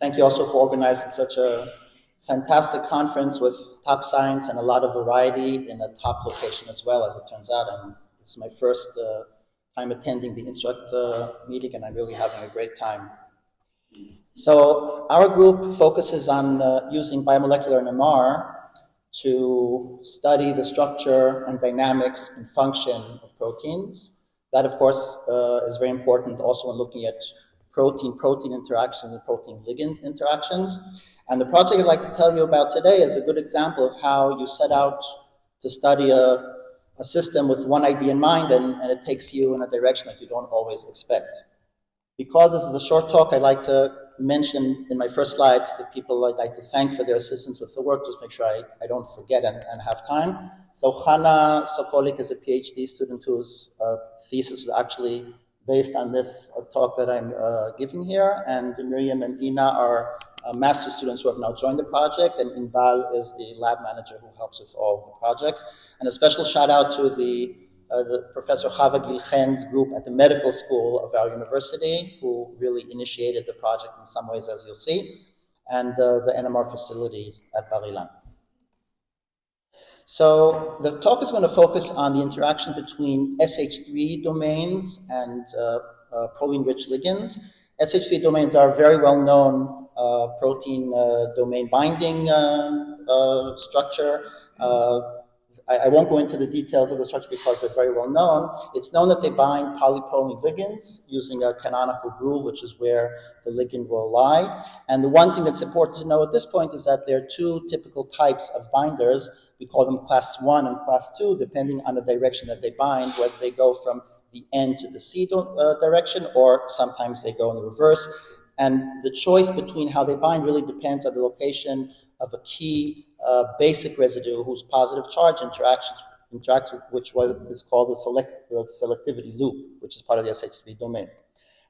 thank you also for organizing such a fantastic conference with top science and a lot of variety in a top location as well, as it turns out. It's my first time attending the Instruct meeting, and I'm really having a great time. So our group focuses on using biomolecular NMR to study the structure and dynamics and function of proteins. That, of course, is very important also when looking at protein-protein interactions and protein-ligand interactions. And the project I'd like to tell you about today is a good example of how you set out to study a system with one idea in mind, and it takes you in a direction that you don't always expect. Because this is a short talk, I'd like to mention in my first slide the people I'd like to thank for their assistance with the work, just make sure I don't forget and have time. So Hannah Sokolik is a PhD student whose thesis was actually based on this talk that I'm giving here, and Miriam and Ina are master's students who have now joined the project, and Inbal is the lab manager who helps with all the projects. And a special shout out to the Professor Chava Gilchen's group at the medical school of our university, who really initiated the project in some ways, as you'll see, and the NMR facility at Ilan. So the talk is going to focus on the interaction between SH3 domains and proline-rich ligands. SH3 domains are very well-known protein domain binding structure. I won't go into the details of the structure because they're very well known. It's known that they bind polyproline ligands using a canonical groove, which is where the ligand will lie. And the one thing that's important to know at this point is that there are two typical types of binders. We call them class 1 and class 2, depending on the direction that they bind, whether they go from the N to the C direction, or sometimes they go in the reverse. And the choice between how they bind really depends on the location of a key basic residue whose positive charge interacts with which is called the selectivity loop, which is part of the SH3 domain.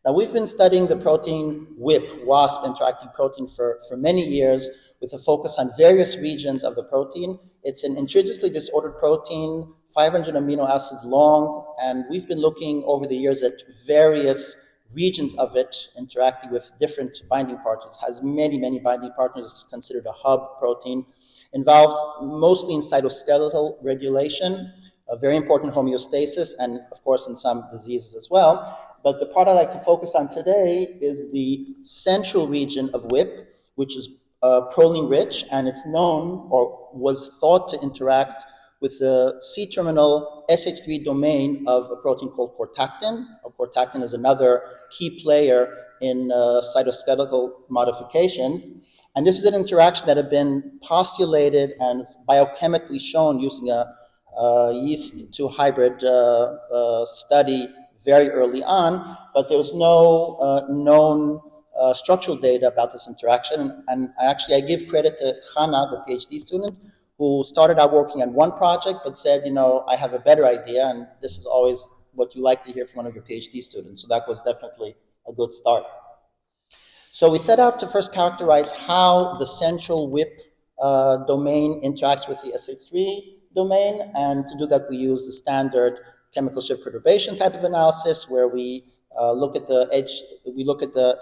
Now, we've been studying the protein WIP, WASP interacting protein, for many years with a focus on various regions of the protein. It's an intrinsically disordered protein, 500 amino acids long, and we've been looking over the years at various regions of it interacting with different binding partners. It has many, many binding partners. It's considered a hub protein, involved mostly in cytoskeletal regulation, a very important homeostasis, and of course in some diseases as well. But the part I'd like to focus on today is the central region of WIP, which is proline-rich, and it's known or was thought to interact with the C-terminal SH3 domain of a protein called cortactin. Cortactin is another key player in cytoskeletal modifications. And this is an interaction that had been postulated and biochemically shown using a yeast-2 hybrid study very early on, but there was no known structural data about this interaction. And I give credit to Hannah, the PhD student, who started out working on one project, but said, I have a better idea, and this is always what you like to hear from one of your PhD students. So that was definitely a good start. So we set out to first characterize how the central WIP domain interacts with the SH3 domain, and to do that we use the standard chemical shift perturbation type of analysis, where we look at the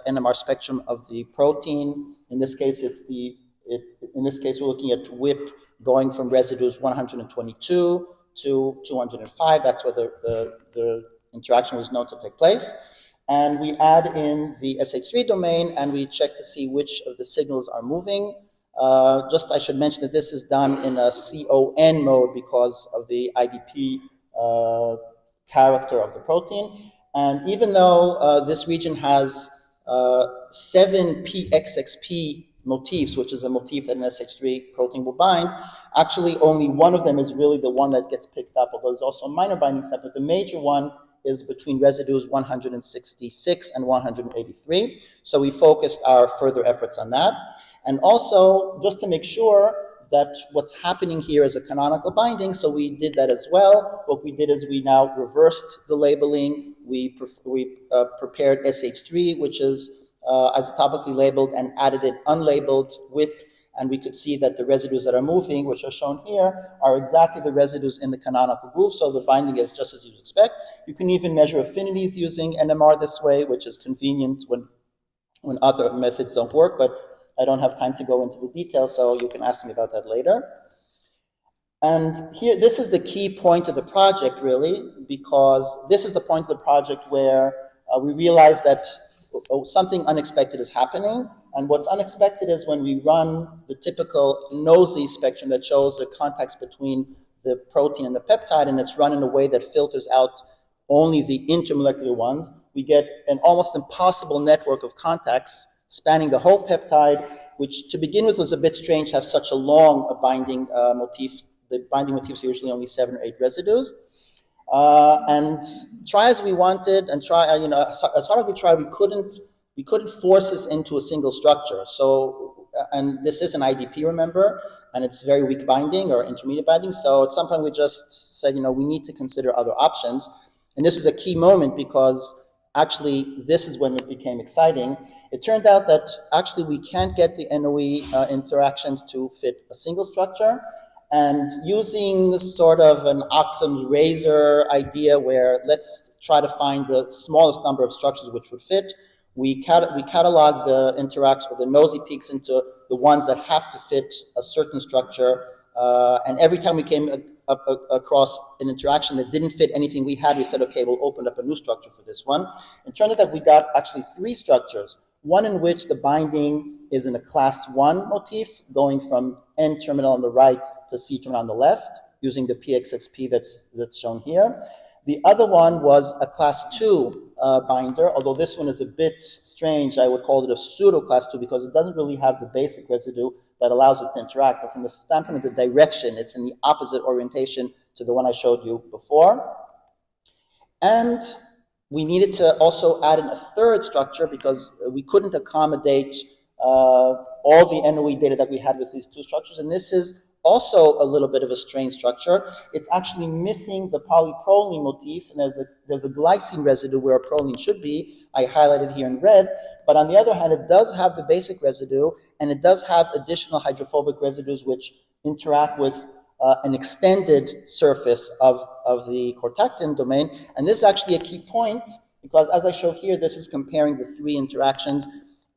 NMR spectrum of the protein. In this case, we're looking at WIP going from residues 122 to 205. That's where the interaction was known to take place. And we add in the SH3 domain, and we check to see which of the signals are moving. I should mention that this is done in a CON mode because of the IDP character of the protein. And even though this region has 7 PXXP motifs, which is a motif that an SH3 protein will bind, actually only one of them is really the one that gets picked up, although there's also a minor binding set, but the major one is between residues 166 and 183. So we focused our further efforts on that. And also, just to make sure that what's happening here is a canonical binding, so we did that as well. What we did is we now reversed the labeling. We prepared SH3, which is isotopically labeled, and added it unlabeled WIP, and we could see that the residues that are moving, which are shown here, are exactly the residues in the canonical groove, so the binding is just as you'd expect. You can even measure affinities using NMR this way, which is convenient when when other methods don't work, but I don't have time to go into the details, so you can ask me about that later. And here, this is the key point of the project, really, because this is the point of the project where we realize that something unexpected is happening. And what's unexpected is when we run the typical nosy spectrum that shows the contacts between the protein and the peptide, and it's run in a way that filters out only the intermolecular ones, we get an almost impossible network of contacts spanning the whole peptide, which to begin with was a bit strange to have such a long binding motif. The binding motifs are usually only 7 or 8 residues. And try as we wanted, and try, as hard as we tried, we couldn't force this into a single structure. So, and this is an IDP, remember, and it's very weak binding or intermediate binding. So at some point we just said, we need to consider other options. And this is a key moment because actually this is when it became exciting. It turned out that actually we can't get the NOE interactions to fit a single structure. And using sort of an Occam's razor idea where let's try to find the smallest number of structures which would fit, we catalog the interactions or the nosy peaks into the ones that have to fit a certain structure. And every time we came across an interaction that didn't fit anything we had, we said, okay, we'll open up a new structure for this one. It turned out that we got actually 3 structures. One in which the binding is in a class 1 motif, going from N terminal on the right to C terminal on the left, using the PXXP that's shown here. The other one was a class 2 binder, although this one is a bit strange. I would call it a pseudo class 2 because it doesn't really have the basic residue that allows it to interact. But from the standpoint of the direction, it's in the opposite orientation to the one I showed you before. And we needed to also add in a 3rd structure because we couldn't accommodate all the NOE data that we had with these 2 structures. And this is also a little bit of a strange structure. It's actually missing the polyproline motif, and there's a glycine residue where a proline should be. I highlighted here in red. But on the other hand, it does have the basic residue, and it does have additional hydrophobic residues which interact with an extended surface of the cortactin domain. And this is actually a key point because as I show here, this is comparing the 3 interactions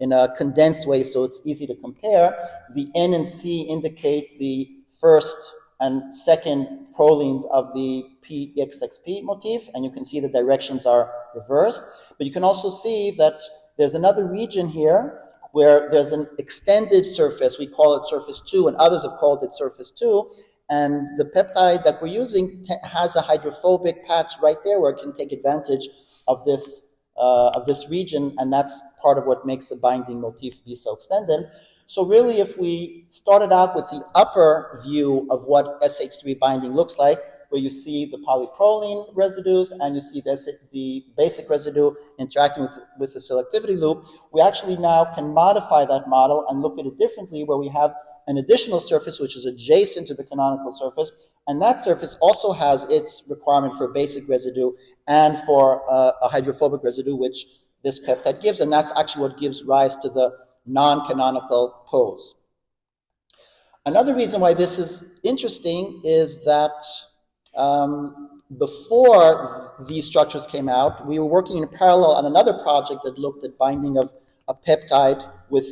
in a condensed way so it's easy to compare. The N and C indicate the first and second prolines of the PXXP motif, and you can see the directions are reversed. But you can also see that there's another region here where there's an extended surface. We call it surface 2, and others have called it surface 2. And the peptide that we're using has a hydrophobic patch right there where it can take advantage of this region, and that's part of what makes the binding motif be so extended. So really, if we started out with the upper view of what SH3 binding looks like, where you see the polyproline residues and you see the basic residue interacting with the selectivity loop, we actually now can modify that model and look at it differently, where we have an additional surface which is adjacent to the canonical surface, and that surface also has its requirement for a basic residue and for a hydrophobic residue, which this peptide gives, and that's actually what gives rise to the non-canonical pose. Another reason why this is interesting is that before these structures came out, we were working in parallel on another project that looked at binding of a peptide with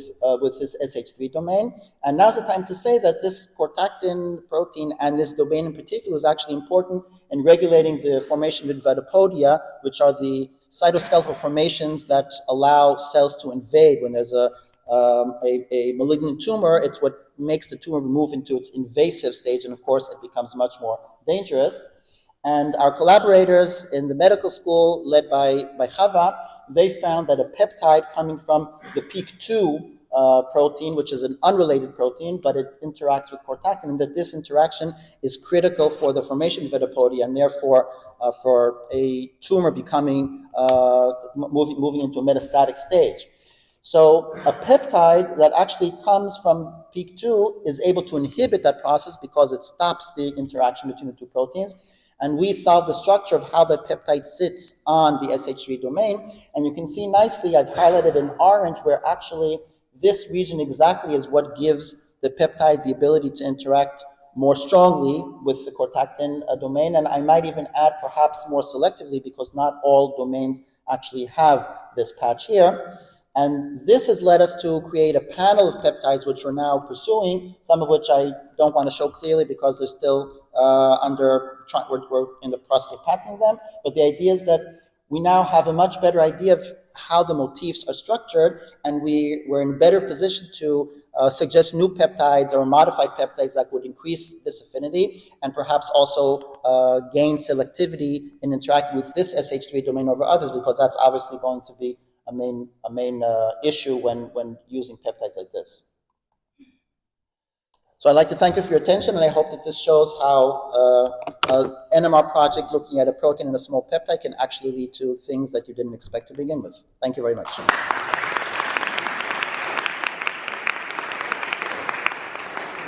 this SH3 domain. And now's the time to say that this cortactin protein and this domain in particular is actually important in regulating the formation of invadopodia, which are the cytoskeletal formations that allow cells to invade. When there's a malignant tumor, it's what makes the tumor move into its invasive stage, and of course it becomes much more dangerous. And our collaborators in the medical school, led by Chava, they found that a peptide coming from the PEEK2 protein, which is an unrelated protein, but it interacts with cortactin, and that this interaction is critical for the formation of invadopodia, and therefore for a tumor becoming, moving into a metastatic stage. So a peptide that actually comes from PEEK2 is able to inhibit that process because it stops the interaction between the 2 proteins. And we solved the structure of how the peptide sits on the SH3 domain. And you can see nicely, I've highlighted in orange, where actually this region exactly is what gives the peptide the ability to interact more strongly with the cortactin domain. And I might even add perhaps more selectively, because not all domains actually have this patch here. And this has led us to create a panel of peptides which we're now pursuing, some of which I don't want to show clearly because they're still we're in the process of patenting them. But the idea is that we now have a much better idea of how the motifs are structured, and we're in a better position to suggest new peptides or modified peptides that would increase this affinity and perhaps also gain selectivity in interacting with this SH3 domain over others, because that's obviously going to be a main issue when using peptides like this. So I'd like to thank you for your attention, and I hope that this shows how an NMR project looking at a protein in a small peptide can actually lead to things that you didn't expect to begin with. Thank you very much.